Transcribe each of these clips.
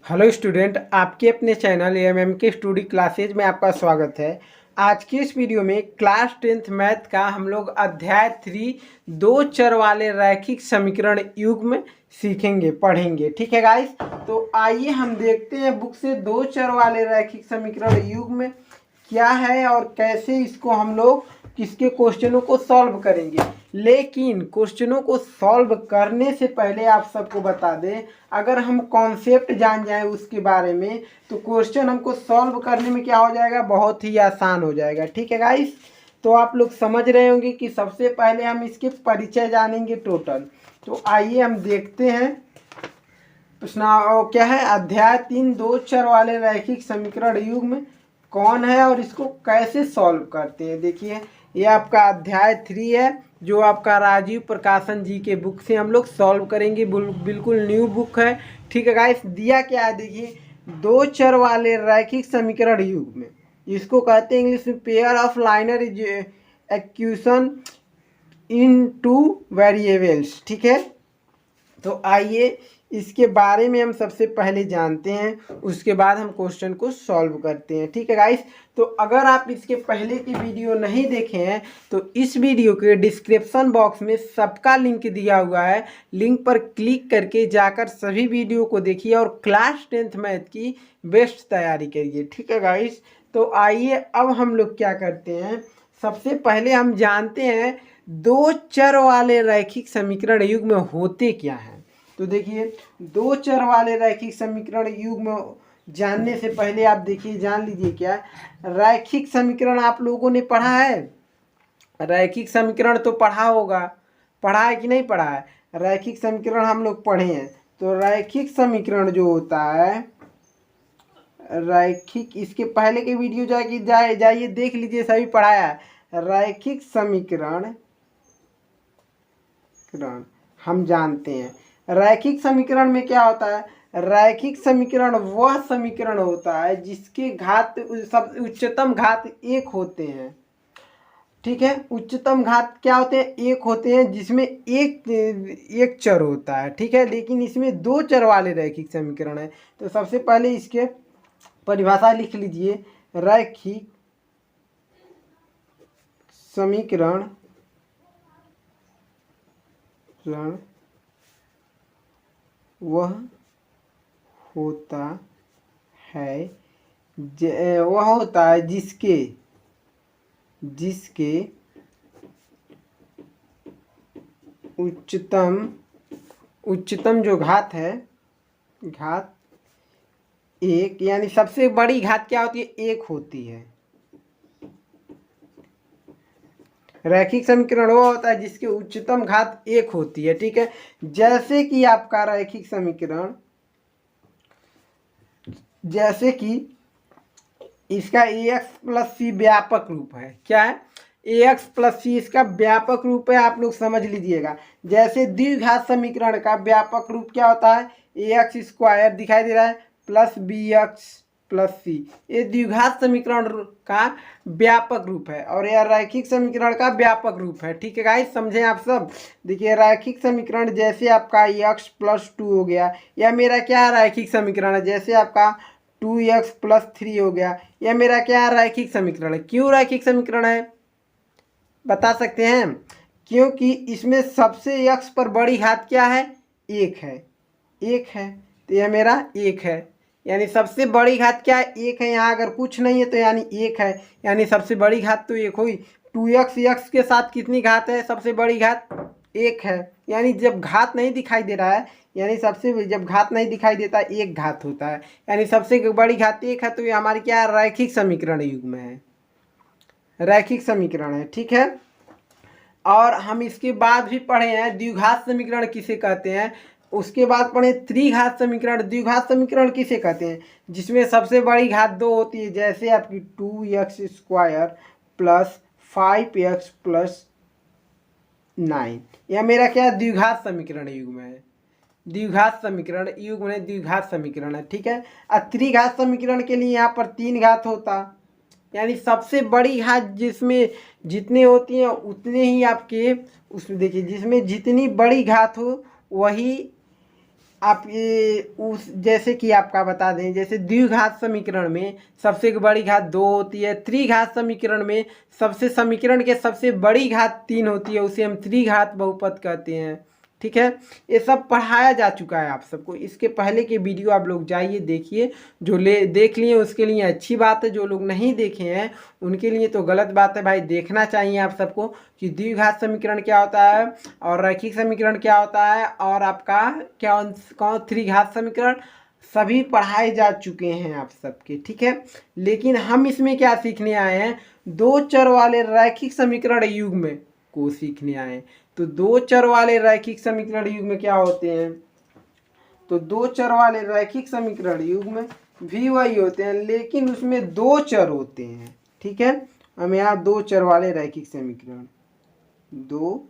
Hello student, आपके अपने channel AMM के स्टडी क्लासेज में आपका स्वागत है। आज की इस वीडियो में क्लास 10th मैथ का हम लोग अध्याय 3 दो चर वाले रैखिक समीकरण युग्म सीखेंगे, पढ़ेंगे। ठीक है गाइस, तो आइए हम देखते हैं बुक से दो चर वाले रैखिक समीकरण युग्म क्या है और कैसे इसको हम लोग किसके क्वेश्चनों को सॉल्व करेंगे। लेकिन क्वेश्चनों को सॉल्व करने से पहले आप सबको बता दें, अगर हम कॉन्सेप्ट जान जाएं उसके बारे में तो क्वेश्चन हमको सॉल्व करने में क्या हो जाएगा, बहुत ही आसान हो जाएगा। ठीक है गाइस, तो आप लोग समझ रहे होंगे कि सबसे पहले हम इसके परिचय जानेंगे टोटल। तो आइए हम देखते हैं प्रश्न क्या है। अध्याय 3 दो चर वाले रैखिक समीकरण युग्म कौन है और इसको कैसे सॉल्व करते हैं। देखिए, ये आपका अध्याय 3 है जो आपका राजीव प्रकाशन जी के बुक से हम लोग सॉल्व करेंगे। बिल्कुल न्यू बुक है। ठीक है गाइस, दिया क्या है देखिए, दो चर वाले रैखिक समीकरण युग्म में इसको कहते हैं इंग्लिश में pair of liner equation in two variables. ठीक है, तो आइए इसके बारे में हम सबसे पहले जानते हैं, उसके बाद हम क्वेश्चन को सॉल्व करते हैं। ठीक है गाइस, तो अगर आप इसके पहले की वीडियो नहीं देखे हैं तो इस वीडियो के डिस्क्रिप्शन बॉक्स में सबका लिंक दिया हुआ है। लिंक पर क्लिक करके जाकर सभी वीडियो को देखिए और क्लास 10th मैथ की बेस्ट तैयारी करिए। ठीक है गाइस, तो आइए अब हम लोग क्या करते हैं, सबसे पहले हम जानते हैं दो चर वाले रैखिक समीकरण युग्म होते क्या हैं। तो देखिए, दो चर वाले रैखिक समीकरण युग्म जानने से पहले आप देखिए, जान लीजिए क्या रैखिक समीकरण आप लोगों ने पढ़ा है। रैखिक समीकरण तो पढ़ा होगा, पढ़ा है कि नहीं पढ़ा है। रैखिक समीकरण हम लोग पढ़े हैं। तो रैखिक समीकरण जो होता है, रैखिक, इसके पहले के वीडियो जाइए देख लीजिए, सभी पढ़ाया है। रैखिक समीकरण हम जानते हैं। रैखिक समीकरण में क्या होता है, रैखिक समीकरण वह समीकरण होता है जिसके घात सब उच्चतम घात एक होते हैं। ठीक है, उच्चतम घात क्या होते हैं, एक होते हैं, जिसमें एक चर होता है। ठीक है, लेकिन इसमें दो चर वाले रैखिक समीकरण है। तो सबसे पहले इसके परिभाषा लिख लीजिए। रैखिक समीकरण वह होता है जिसके उच्चतम जो घात है, घात एक, यानी सबसे बड़ी घात क्या होती है, एक होती है। रैखिक समीकरण वो होता है जिसकी उच्चतम घात एक होती है। ठीक है, जैसे कि आपका रैखिक समीकरण, जैसे कि इसका ax प्लस सी व्यापक रूप है। क्या है, ax प्लस सी इसका व्यापक रूप है। आप लोग समझ लीजिएगा, जैसे द्विघात समीकरण का व्यापक रूप क्या होता है, ax स्क्वायर दिखाई दे रहा है प्लस bx प्लस सी, ये द्विघात समीकरण का व्यापक रूप है और यह रैखिक समीकरण का व्यापक रूप है। ठीक है गाइस, समझें आप सब। देखिए, रैखिक समीकरण जैसे आपका x प्लस 2 हो गया, यह मेरा क्या रैखिक समीकरण है। जैसे आपका 2x प्लस 3 हो गया, यह मेरा क्या रैखिक समीकरण है। क्यों रैखिक समीकरण है बता सकते हैं, क्योंकि इसमें सबसे x पर बड़ी घात क्या है, एक है। एक है तो यह मेरा एक है, यानी सबसे बड़ी घात क्या है, एक है। यहाँ अगर कुछ नहीं है तो यानी एक है, यानी सबसे बड़ी घात तो एक हुई। 2x x के साथ कितनी घात है, सबसे बड़ी घात एक है। यानी जब घात नहीं दिखाई दे रहा है, यानी सबसे जब घात नहीं दिखाई देता एक घात होता है, यानी सबसे बड़ी घात एक है। तो ये हमारी क्या है, रैखिक समीकरण युग्म है, रैखिक समीकरण है। ठीक है, और हम इसके बाद भी पढ़े हैं द्विघात समीकरण किसे कहते हैं। उसके बाद पढ़े त्रिघात समीकरण। द्विघात समीकरण किसे कहते हैं, जिसमें सबसे बड़ी घात दो होती है। जैसे आपकी 2x square plus 5x plus 9, यह मेरा क्या है, द्विघात समीकरण युग्म है। द्विघात समीकरण युग्म में द्विघात समीकरण है। ठीक है, और त्रिघात समीकरण के लिए यहाँ पर तीन घात होता, यानी सबसे बड़ी घात जिसमें जितने होती हैं उतने ही आपके उसमें देखिए, जिसमें जितनी बड़ी घात हो वही आप ये उस जैसे कि आपका बता दें, जैसे द्विघात समीकरण में सबसे बड़ी घात 2 होती है, त्रिघात समीकरण में समीकरण के सबसे बड़ी घात 3 होती है, उसे हम त्रिघात बहुपद कहते हैं। ठीक है, ये सब पढ़ाया जा चुका है आप सबको। इसके पहले के वीडियो आप लोग जाइए देखिए, जो देख लिए उसके लिए अच्छी बात है, जो लोग नहीं देखे हैं उनके लिए तो गलत बात है भाई। देखना चाहिए आप सबको कि द्विघात समीकरण क्या होता है और रैखिक समीकरण क्या होता है और आपका क्या कौन त्रिघात समीकरण, सभी पढ़ाए जा चुके हैं आप सबके। ठीक है, लेकिन हम इसमें क्या सीखने आए हैं, दो चर वाले रैखिक समीकरण युग्म को सीखने आए हैं। तो दो चर वाले रैखिक समीकरण युग्म क्या होते हैं, तो दो चर वाले रैखिक समीकरण युग्म भी वही होते हैं, लेकिन उसमें दो चर होते हैं। ठीक है, हम यहाँ दो चर वाले रैखिक समीकरण, दो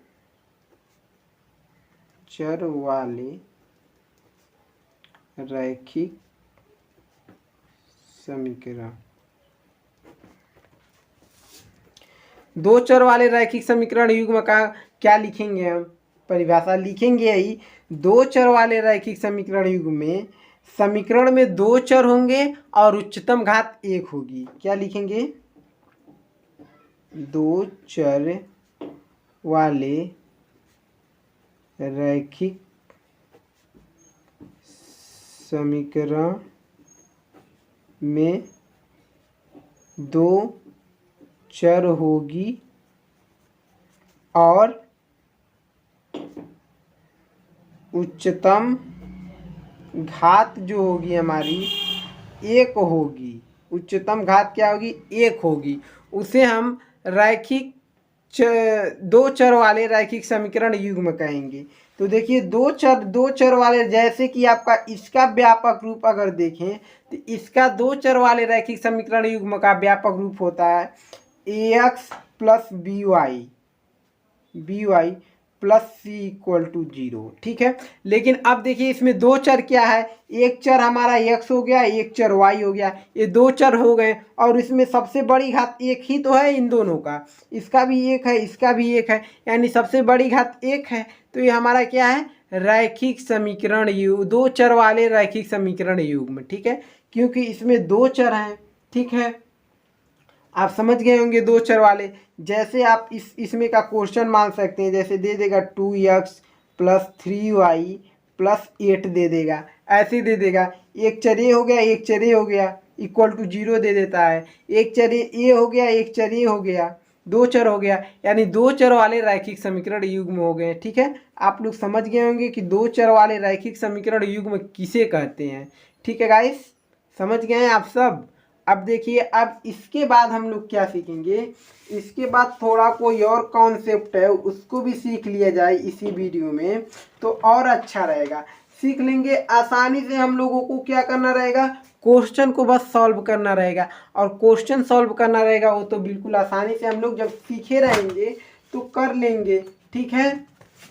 चर वाले रैखिक समीकरण, दो चर वाले रैखिक समीकरण युग्म का क्या लिखेंगे, हम परिभाषा लिखेंगे ही। दो चर वाले रैखिक समीकरण युग्म में समीकरण में दो चर होंगे और उच्चतम घात 1 होगी। क्या लिखेंगे, दो चर वाले रैखिक समीकरण में दो चर होगी और उच्चतम घात जो होगी हमारी 1 होगी। उच्चतम घात क्या होगी, 1 होगी। उसे हम रैखिक दो चर वाले रैखिक समीकरण युग्म कहेंगे। तो देखिए दो चर वाले, जैसे कि आपका इसका व्यापक रूप अगर देखें तो इसका दो चर वाले रैखिक समीकरण युग्म का व्यापक रूप होता है ax plus by plus c equal to 0। ठीक है, लेकिन अब देखिए इसमें दो चर क्या है, एक चर हमारा x हो गया, एक चर y हो गया, ये दो चर हो गए और इसमें सबसे बड़ी घात 1 ही तो है इन दोनों का, इसका भी 1 है, इसका भी 1 है, यानी सबसे बड़ी घात 1 है। तो ये हमारा क्या है, रैखिक समीकरण युग्म, दो चर वाले रैखिक समीकरण युग्म। ठीक है, क्योंकि इसमें दो चर हैं। ठीक है, आप समझ गए होंगे दो चर वाले। जैसे आप इसमें का क्वेश्चन मान सकते हैं, जैसे दे देगा 2x प्लस 3y प्लस 8 दे देगा, ऐसे दे देगा। एक चर ए हो गया, एक चर ए हो गया, इक्वल टू 0 दे देता है। एक चर ए हो गया, एक चर ए हो गया, दो चर हो गया, यानी दो चर वाले रैखिक समीकरण युग्म हो गए। ठीक है, आप लोग समझ गए होंगे कि दो चर वाले रैखिक समीकरण युग्म किसे कहते हैं। ठीक है गाइस, समझ गए हैं आप सब। अब देखिए, अब इसके बाद हम लोग क्या सीखेंगे, इसके बाद थोड़ा कोई और कॉन्सेप्ट है उसको भी सीख लिया जाए इसी वीडियो में तो और अच्छा रहेगा। सीख लेंगे, आसानी से हम लोगों को क्या करना रहेगा, क्वेश्चन को बस सॉल्व करना रहेगा। और क्वेश्चन सॉल्व करना रहेगा वो तो बिल्कुल आसानी से हम लोग जब सीखे रहेंगे तो कर लेंगे। ठीक है,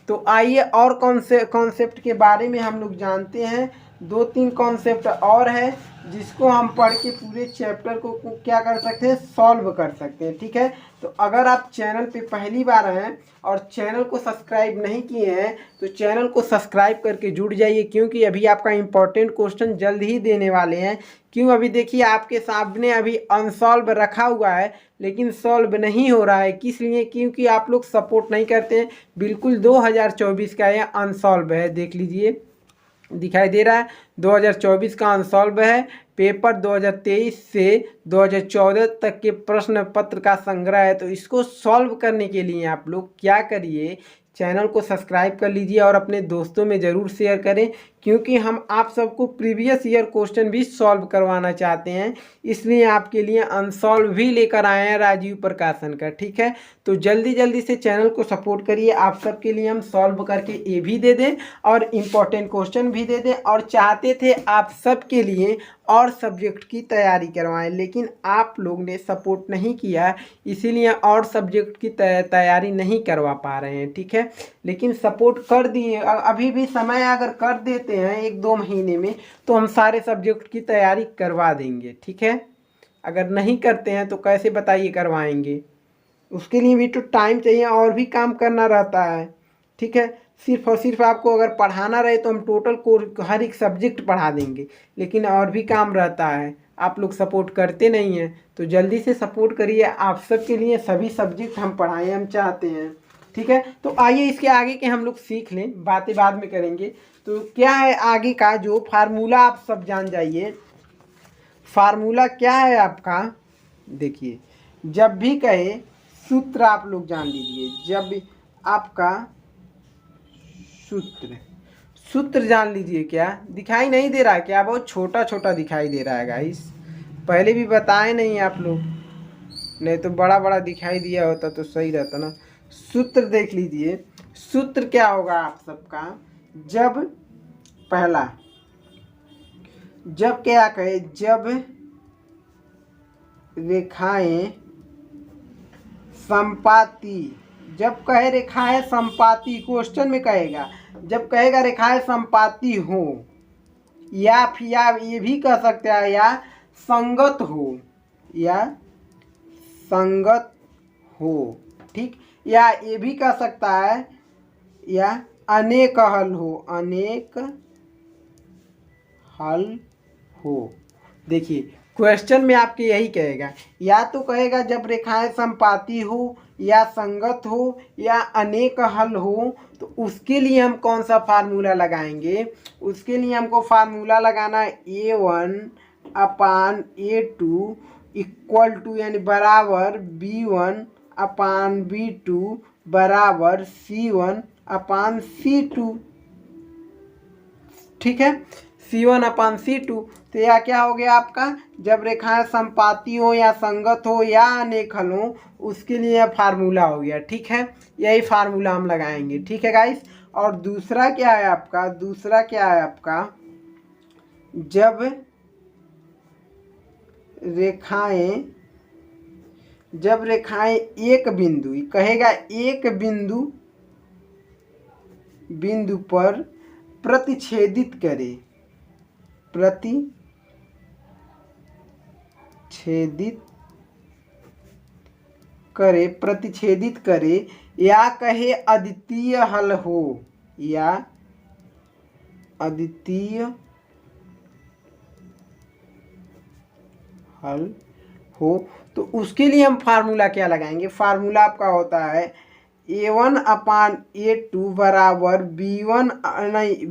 तो आइए और कॉन्सेप्ट के बारे में हम लोग जानते हैं। दो तीन कॉन्सेप्ट और है जिसको हम पढ़ के पूरे चैप्टर को क्या कर सकते हैं, सॉल्व कर सकते हैं। ठीक है, तो अगर आप चैनल पे पहली बार हैं और चैनल को सब्सक्राइब नहीं किए हैं तो चैनल को सब्सक्राइब करके जुड़ जाइए, क्योंकि अभी आपका इम्पोर्टेंट क्वेश्चन जल्द ही देने वाले हैं। क्यों, अभी देखिए आपके सामने अभी अनसॉल्व रखा हुआ है लेकिन सॉल्व नहीं हो रहा है। किस लिए, क्योंकि आप लोग सपोर्ट नहीं करते हैं। बिल्कुल 2024 का यह अनसॉल्व है, देख लीजिए दिखाई दे रहा है, 2024 का अनसॉल्व है। पेपर 2023 से 2014 तक के प्रश्न पत्र का संग्रह है। तो इसको सॉल्व करने के लिए आप लोग क्या करिए, चैनल को सब्सक्राइब कर लीजिए और अपने दोस्तों में ज़रूर शेयर करें, क्योंकि हम आप सबको प्रीवियस ईयर क्वेश्चन भी सॉल्व करवाना चाहते हैं। इसलिए आपके लिए अनसॉल्व भी लेकर आए हैं राजीव प्रकाशन का। ठीक है, तो जल्दी जल्दी से चैनल को सपोर्ट करिए। आप सबके लिए हम सॉल्व करके ये भी दे दें और इम्पोर्टेंट क्वेश्चन भी दे दें, और चाहते थे आप सबके लिए और सब्जेक्ट की तैयारी करवाएं, लेकिन आप लोग ने सपोर्ट नहीं किया, इसीलिए और सब्जेक्ट की तैयारी नहीं करवा पा रहे हैं। ठीक है, लेकिन सपोर्ट कर दिए, अभी भी समय अगर कर देते हैं 1-2 महीने में तो हम सारे सब्जेक्ट की तैयारी करवा देंगे। ठीक है, अगर नहीं करते हैं तो कैसे बताइए करवाएंगे, उसके लिए भी तो टाइम चाहिए और भी काम करना रहता है। ठीक है, सिर्फ और सिर्फ आपको अगर पढ़ाना रहे तो हम टोटल कोर्स हर एक सब्जेक्ट पढ़ा देंगे, लेकिन और भी काम रहता है, आप लोग सपोर्ट करते नहीं हैं। तो जल्दी से सपोर्ट करिए, आप सबके लिए सभी सब्जेक्ट हम पढ़ाएं, हम चाहते हैं। ठीक है, तो आइए इसके आगे के हम लोग सीख लें, बातें बाद में करेंगे। तो क्या है आगे का जो फार्मूला, आप सब जान जाइए। फार्मूला क्या है आपका, देखिए, जब भी कहे सूत्र आप लोग जान लीजिए। जब आपका सूत्र जान लीजिए। क्या दिखाई नहीं दे रहा है क्या? बहुत छोटा छोटा दिखाई दे रहा है गाइस, पहले भी बताए नहीं आप लोग, नहीं तो बड़ा बड़ा दिखाई दिया होता तो सही रहता ना। सूत्र देख लीजिए, सूत्र क्या होगा आप सबका। जब पहला, जब क्या कहे, जब रेखाएं संपाती, जब कहे रेखाएं संपाती, क्वेश्चन में कहेगा, जब कहेगा रेखाएं संपाती हो, या फिर या ये भी कह सकते हैं या संगत हो, या संगत हो, ठीक, या ये भी कह सकता है या अनेक हल हो, अनेक हल हो। देखिए क्वेश्चन में आपके यही कहेगा, या तो कहेगा जब रेखाएं संपाती हो, या संगत हो, या अनेक हल हो। तो उसके लिए हम कौन सा फार्मूला लगाएंगे? उसके लिए हमको फार्मूला लगाना है A1/A2 इक्वल टू, यानी बराबर B1/B2 बराबर C1/C2। ठीक है, C1/C2। तो यह क्या हो गया आपका, जब रेखाएं संपाती हो, या संगत हो, या अनेक हल हो, उसके लिए यह फार्मूला हो गया। ठीक है, यही फार्मूला हम लगाएंगे। ठीक है गाइस, और दूसरा क्या है आपका, दूसरा क्या है आपका, जब रेखाएं एक बिंदु, कहेगा एक बिंदु पर प्रतिच्छेदित करे, प्रतिच्छेदित करे, या कहे अद्वितीय हल हो, या अद्वितीय हल हो, तो उसके लिए हम फार्मूला क्या लगाएंगे? फार्मूला आपका होता है A1/A2 बराबर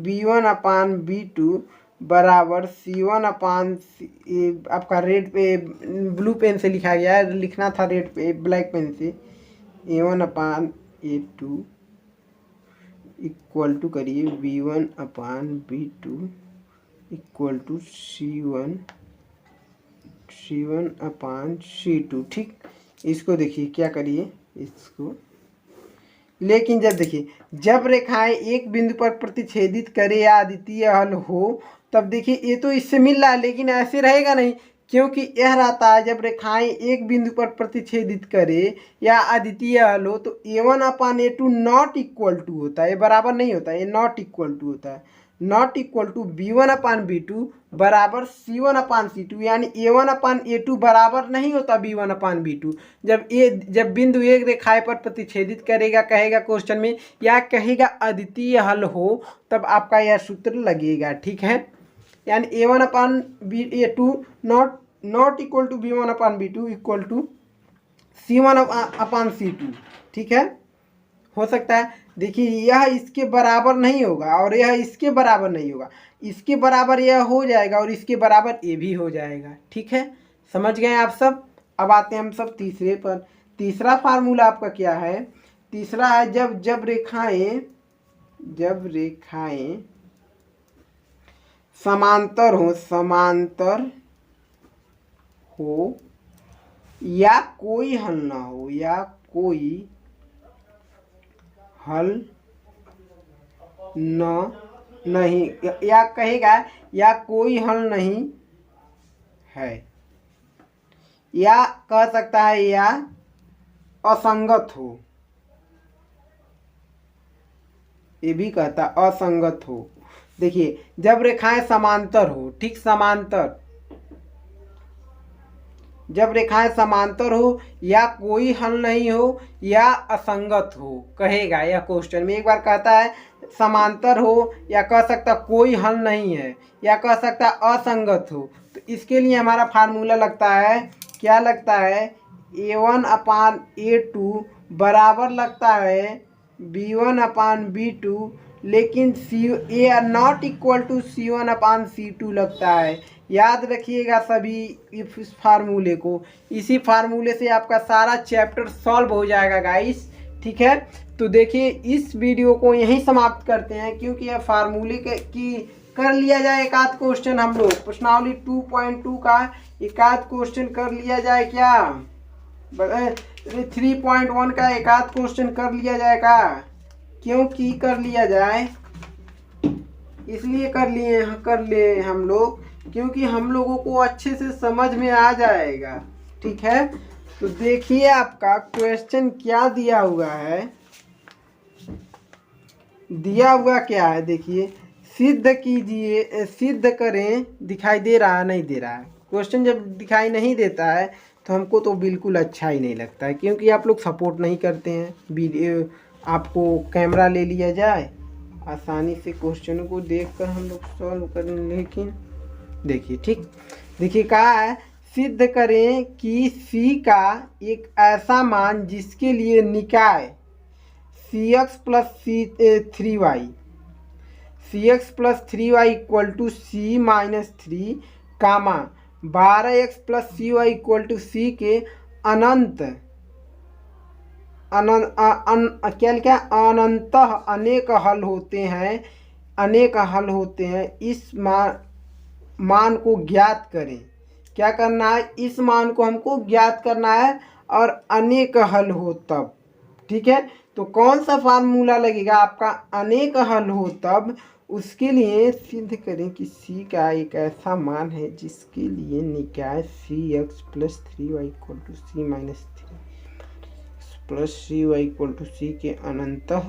B1/B2 बराबर C1 आपका रेड पे, ब्लू पेन से लिखा गया है, लिखना था रेड पे, ब्लैक पेन से। A1/A2 इक्वल टू करिए B1/B2 इक्वल टू C1/C2। ठीक, इसको देखिए क्या करिए इसको, लेकिन जब देखिए, जब रेखाएं एक बिंदु पर प्रतिच्छेदित करे या अद्वितीय हल हो, तब देखिए ये तो इससे मिल रहा है, लेकिन ऐसे रहेगा नहीं, क्योंकि यह रहता है जब रेखाएं एक बिंदु पर प्रतिच्छेदित करे या अद्वितीय हल हो, तो A1/A2 नॉट इक्वल टू होता है, ये बराबर नहीं होता है, ये नॉट इक्वल टू होता है, नॉट इक्वल टू B1/B2 बराबर C1/C2, यानी A1/A2 बराबर नहीं होता B1/B2। जब बिंदु एक रेखाएं पर प्रतिच्छेदित करेगा, कहेगा क्वेश्चन में, या कहेगा अद्वितीय हल हो, तब आपका यह सूत्र लगेगा। ठीक है, यानी A1/A2 not equal to B1/B2 equal to C1/C2। ठीक है, हो सकता है, देखिए यह इसके बराबर नहीं होगा और यह इसके बराबर नहीं होगा, इसके बराबर यह हो जाएगा और इसके बराबर ये भी हो जाएगा। ठीक है, समझ गए आप सब। अब आते हैं हम सब तीसरे पर। तीसरा फार्मूला आपका क्या है? तीसरा है जब रेखाएं समांतर हो या कोई हल ना हो, या कोई हल नहीं, या कहेगा या कोई हल नहीं है, या कह सकता है या असंगत हो, ये भी कहता असंगत हो। देखिए जब रेखाएं समांतर हो, ठीक, समांतर जब रेखाएं समांतर हो या कोई हल नहीं हो या असंगत हो, कहेगा यह क्वेश्चन में। एक बार कहता है समांतर हो, या कह सकता कोई हल नहीं है, या कह सकता असंगत हो। तो इसके लिए हमारा फार्मूला लगता है, क्या लगता है, A1/A2 बराबर लगता है B1/B2, लेकिन A not equal to C1/C2 लगता है। याद रखिएगा सभी इस फार्मूले को। इसी फार्मूले से आपका सारा चैप्टर सॉल्व हो जाएगा गाइस, ठीक है। तो देखिए इस वीडियो को यहीं समाप्त करते हैं, क्योंकि यह फार्मूले की कर लिया जाए एक आध क्वेश्चन, हम लोग प्रश्नावली 2.2 का एक आध क्वेश्चन कर लिया जाए क्या, 3.1 का एक आध क्वेश्चन कर लिया जाए का, क्योंकि कर लिया जाए इसलिए कर ले हम लोग, क्योंकि हम लोगों को अच्छे से समझ में आ जाएगा, ठीक है। तो देखिए आपका क्वेश्चन क्या दिया हुआ है, दिया हुआ क्या है देखिए, सिद्ध कीजिए, सिद्ध करें। दिखाई दे रहा है, नहीं दे रहा है क्वेश्चन। जब दिखाई नहीं देता है तो हमको तो बिल्कुल अच्छा ही नहीं लगता है, क्योंकि आप लोग सपोर्ट नहीं करते हैं। वीडियो आपको कैमरा ले लिया जाए, आसानी से क्वेश्चन को देखकर हम लोग सॉल्व करें, लेकिन देखिए, ठीक, देखिए कहा है सिद्ध करें कि C का एक ऐसा मान जिसके लिए निकाय CX plus C3y CX plus 3y equal to C minus 3 comma 12x plus CY equal to C के अनंत क्या अनंतः अनेक हल होते हैं, इस मान को ज्ञात करें। क्या करना है, इस मान को हमको ज्ञात करना है, और अनेक हल हो तब, ठीक है। तो कौन सा फार्मूला लगेगा आपका, अनेक हल हो तब, उसके लिए सिद्ध करें कि C का एक ऐसा मान है जिसके लिए निकाय CX plus 3y equal to C minus 3 plus CY equal to C के अनंतः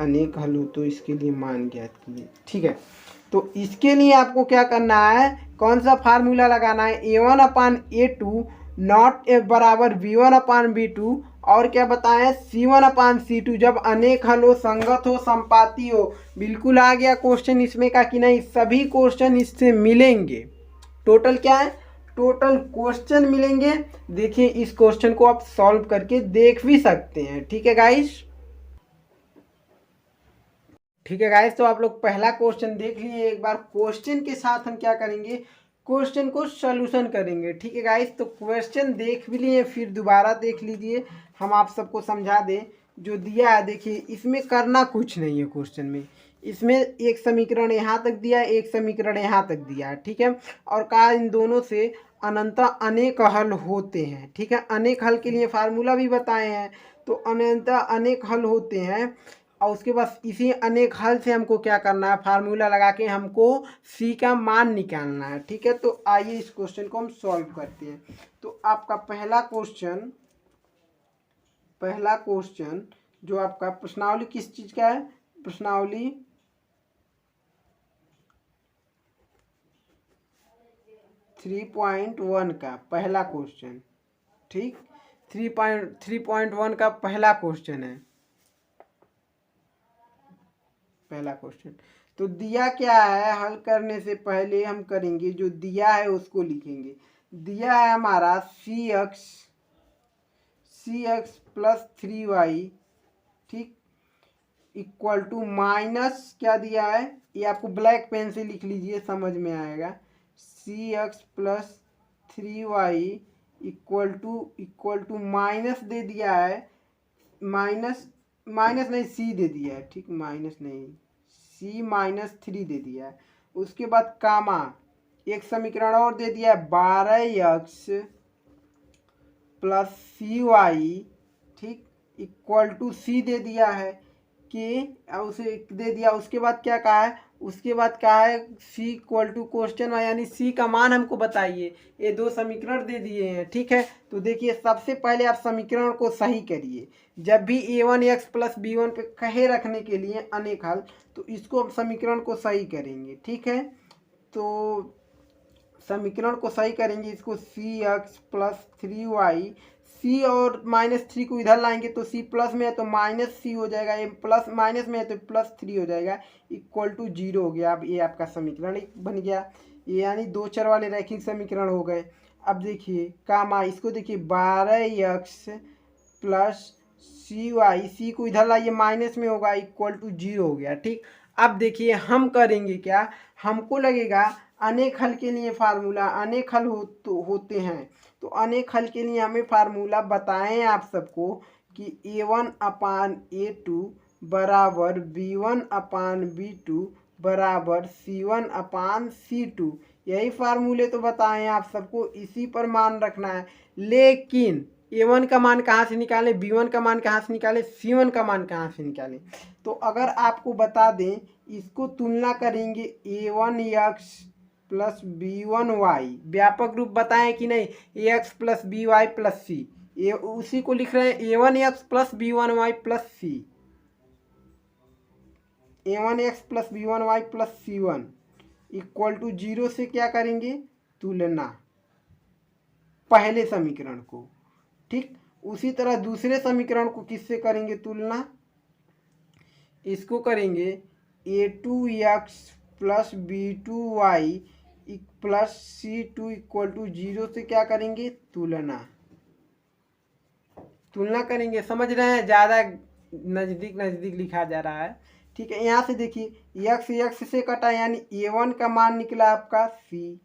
अनेक हल हो तो इसके लिए मान ज्ञात कीजिए, ठीक है। तो इसके लिए आपको क्या करना है, कौन सा फार्मूला लगाना है, A1/A2 नॉट बराबर B1/B2, और क्या बताएं C1/C2 जब अनेक हल हो, संगत हो, संपाती हो। बिल्कुल आ गया क्वेश्चन इसमें का कि नहीं, सभी क्वेश्चन इससे मिलेंगे। टोटल क्या है, टोटल क्वेश्चन मिलेंगे। देखिए इस क्वेश्चन को आप सॉल्व करके देख भी सकते हैं, ठीक है गाइस, ठीक है गाइस। तो आप लोग पहला क्वेश्चन देख लिए एक बार, क्वेश्चन के साथ हम क्या करेंगे, क्वेश्चन को सॉल्यूशन करेंगे, ठीक है गाइस। तो क्वेश्चन देख भी लिए, फिर दोबारा देख लीजिए, हम आप सबको समझा दें जो दिया है। देखिए इसमें करना कुछ नहीं है क्वेश्चन में, इसमें एक समीकरण यहाँ तक दिया है, एक समीकरण यहाँ तक दिया है, ठीक है। और कहा इन दोनों से अनंत अनेक हल होते हैं, ठीक है। अनेक हल के लिए फार्मूला भी बताए हैं। तो अनंत अनेक हल होते हैं, और उसके बाद इसी अनेक हल से हमको क्या करना है, फार्मूला लगा के हमको C का मान निकालना है, ठीक है। तो आइए इस क्वेश्चन को हम सॉल्व करते हैं। तो आपका पहला क्वेश्चन जो आपका प्रश्नावली किस चीज़ का है, प्रश्नावली 3.1 का पहला क्वेश्चन, ठीक, 3.1 का पहला क्वेश्चन है, पहला क्वेश्चन। तो दिया क्या है, हल करने से पहले हम करेंगे जो दिया है उसको लिखेंगे। दिया है हमारा CX प्लस 3y, ठीक, इक्वल टू माइनस क्या दिया है, ये आपको ब्लैक पेन से लिख लीजिए, समझ में आएगा। CX plus 3y equal to minus दे दिया है, माइनस नहीं C दे दिया है, ठीक, माइनस नहीं, C माइनस 3 दे दिया है। उसके बाद कामा एक समीकरण और दे दिया है 12x प्लस CY, ठीक, इक्वल टू C दे दिया है कि उसे दे दिया। उसके बाद क्या कहा है, उसके बाद कहा है C इक्वल टू क्वेश्चन यानी C का मान हमको बताइए। ये दो समीकरण दे दिए हैं, ठीक है। तो देखिए सबसे पहले आप समीकरण को सही करिए। जब भी A1x प्लस B1 पे कहे रखने के लिए अनेक हल, तो इसको हम समीकरण को सही करेंगे, ठीक है। तो समीकरण को सही करेंगे, इसको cx प्लस 3y, c और -3 को इधर लाएंगे तो c प्लस में है तो -c हो जाएगा, ये प्लस माइनस में है तो +3 हो जाएगा, इक्वल टू 0 हो गया। अब ये आपका समीकरण एक बन गया, ये यानी दो चर वाले रैखिक समीकरण हो गए। अब देखिए कामा, इसको देखिए 12x प्लस cy, c को इधर लाइए माइनस में होगा, इक्वल टू 0 हो गया। ठीक, अब देखिए हम करेंगे क्या, हमको लगेगा अनेक हल के लिए फार्मूला, अनेक हल होते हैं तो अनेक हल के लिए हमें फार्मूला बताएं आप सबको कि a1/a2 बराबर b1/b2 बराबर c1/c2, यही फार्मूले तो बताएं आप सबको, इसी पर मान रखना है। लेकिन a1 का मान कहाँ से निकालें, b1 का मान कहाँ से निकालें, c1 का मान कहाँ से निकालें। तो अगर आपको बता दें, इसको तुलना करेंगे a1x प्लस b1y, व्यापक रूप बताएं कि नहीं, ax plus by plus c, ये उसी को लिख रहे हैं a1x plus b1y plus c, a1x plus b1y plus c1 equal to 0 से क्या करेंगे, तुलना पहले समीकरण को। ठीक, उसी तरह दूसरे समीकरण को किससे करेंगे तुलना, इसको करेंगे a2x plus b2y plus c2 equal to 0 से क्या करेंगे, तुलना करेंगे। समझ रहे हैं, ज़्यादा नज़दीक नज़दीक लिखा जा रहा है। ठीक है, यहाँ से देखिए x x से कटा, यानी a1 का मान निकला आपका c।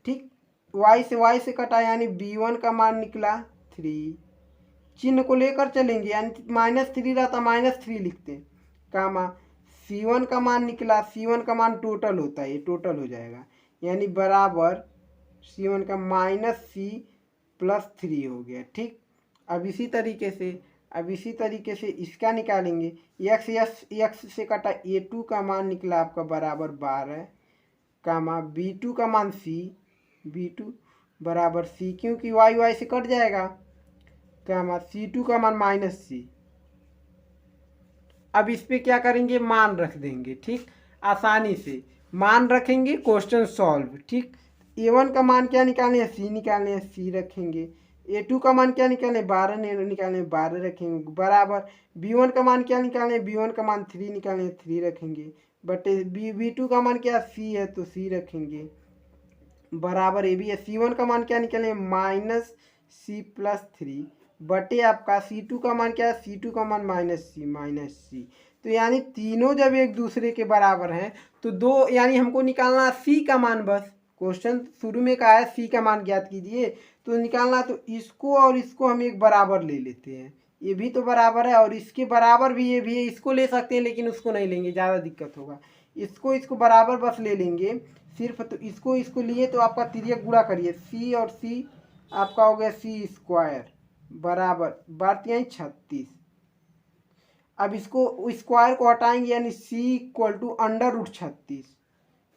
ठीक, y से कटा, यानी b1 का मान निकला 3। चिन्ह को लेकर चलेंगे, यानी -3 रहता -3 लिखते, कामा c1 का मान निकला, c1 का मान टोटल होता है, ये टोटल हो जाएगा, यानी बराबर c1 का -c प्लस 3 हो गया। ठीक, अब इसी तरीके से इसका निकालेंगे, x से कटा a2 का मान निकला आपका बराबर 12, कामा b2 का मान c, b2 बराबर c, क्योंकि y से कट जाएगा, कामा c2 का मान -c। अब इस पे क्या करेंगे, मान रख देंगे। ठीक, आसानी से मान रखेंगे, क्वेश्चन सॉल्व। ठीक, a1 का मान क्या निकालने है, c निकालने है, c रखेंगे। a2 का मान क्या निकालने, 12 निकालने, 12 रखेंगे, बराबर b1 का मान क्या निकालने, b1 का मान 3 निकालने, 3 रखेंगे, बटे b2 का मान क्या c है तो c रखेंगे, बराबर ये भी है c1 का मान क्या निकालें, -c प्लस 3, बटे आपका c2 का मान क्या है, c2 का मान -c। तो यानी तीनों जब एक दूसरे के बराबर हैं तो दो, यानी हमको निकालना c का मान, बस क्वेश्चन शुरू में कहा है c का मान ज्ञात कीजिए, तो निकालना, तो इसको और इसको हम एक बराबर ले लेते हैं, ये भी तो बराबर है और इसके बराबर भी ये भी है, इसको ले सकते हैं लेकिन उसको नहीं लेंगे, ज़्यादा दिक्कत होगा, इसको बराबर बस ले लेंगे सिर्फ। तो इसको लिए तो आपका तिर्यक गुणा करिए, c और c आपका हो गया c² बराबर 36। अब इसको स्क्वायर को हटाएंगे, यानी c इक्वल टू √36।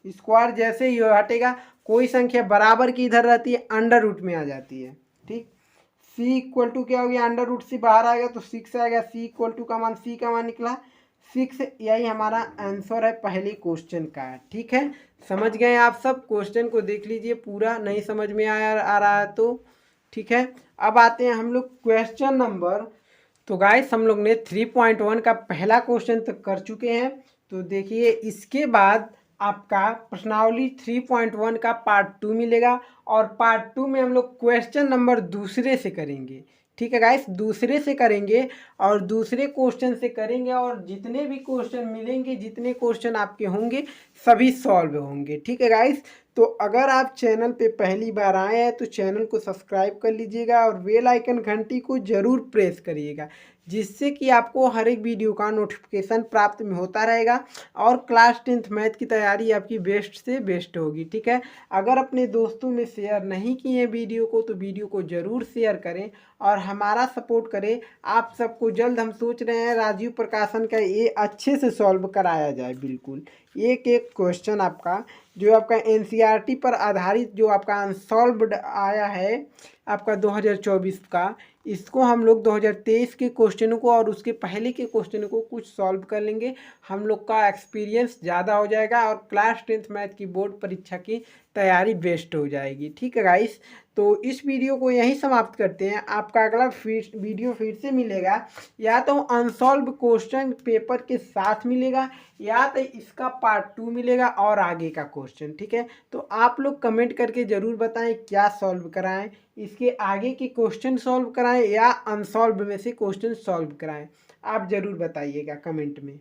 स्क्वायर जैसे ही हटेगा, कोई संख्या बराबर की इधर रहती है, अंडर रूट में आ जाती है। ठीक, c इक्वल टू क्या हो गया, अंडर रूट से बाहर आएगा तो 6 आएगा, c इक्वल टू का मान, c का मान निकला 6। यही हमारा आंसर है पहले क्वेश्चन का। ठीक है, समझ गए आप सब, क्वेश्चन को देख लीजिए पूरा, नहीं समझ में आ रहा है तो ठीक है। अब आते हैं हम लोग क्वेश्चन नंबर, तो गाइस हम लोग ने 3.1 का पहला क्वेश्चन तक कर चुके हैं। तो देखिए इसके बाद आपका प्रश्नावली 3.1 का पार्ट 2 मिलेगा, और पार्ट 2 में हम लोग क्वेश्चन नंबर दूसरे से करेंगे। ठीक है गाइस, दूसरे से करेंगे और दूसरे क्वेश्चन से करेंगे, और जितने भी क्वेश्चन मिलेंगे, जितने क्वेश्चन आपके होंगे सभी सॉल्व होंगे। ठीक है गाइस, तो अगर आप चैनल पे पहली बार आए हैं तो चैनल को सब्सक्राइब कर लीजिएगा और बेल आइकन घंटी को ज़रूर प्रेस करिएगा, जिससे कि आपको हर एक वीडियो का नोटिफिकेशन प्राप्त में होता रहेगा और क्लास 10th मैथ की तैयारी आपकी बेस्ट से बेस्ट होगी। ठीक है, अगर अपने दोस्तों में शेयर नहीं किए वीडियो को तो वीडियो को ज़रूर शेयर करें और हमारा सपोर्ट करें। आप सबको जल्द हम सोच रहे हैं राजीव प्रकाशन का ये अच्छे से सॉल्व कराया जाए, बिल्कुल एक क्वेश्चन आपका जो आपका एनसीईआरटी पर आधारित जो आपका अनसॉल्व्ड आया है आपका 2024 का, इसको हम लोग 2023 के क्वेश्चनों को और उसके पहले के क्वेश्चनों को कुछ सॉल्व कर लेंगे। हम लोग का एक्सपीरियंस ज़्यादा हो जाएगा और क्लास 10th मैथ की बोर्ड परीक्षा की तैयारी बेस्ट हो जाएगी। ठीक है गाइस, तो इस वीडियो को यहीं समाप्त करते हैं। आपका अगला वीडियो फिर से मिलेगा, या तो अनसॉल्व क्वेश्चन पेपर के साथ मिलेगा, या तो इसका पार्ट 2 मिलेगा और आगे का क्वेश्चन। ठीक है, तो आप लोग कमेंट करके ज़रूर बताएं क्या सॉल्व कराएं, इसके आगे के क्वेश्चन सॉल्व कराएं या अनसॉल्व में से क्वेश्चन सॉल्व कराएं। आप ज़रूर बताइएगा कमेंट में।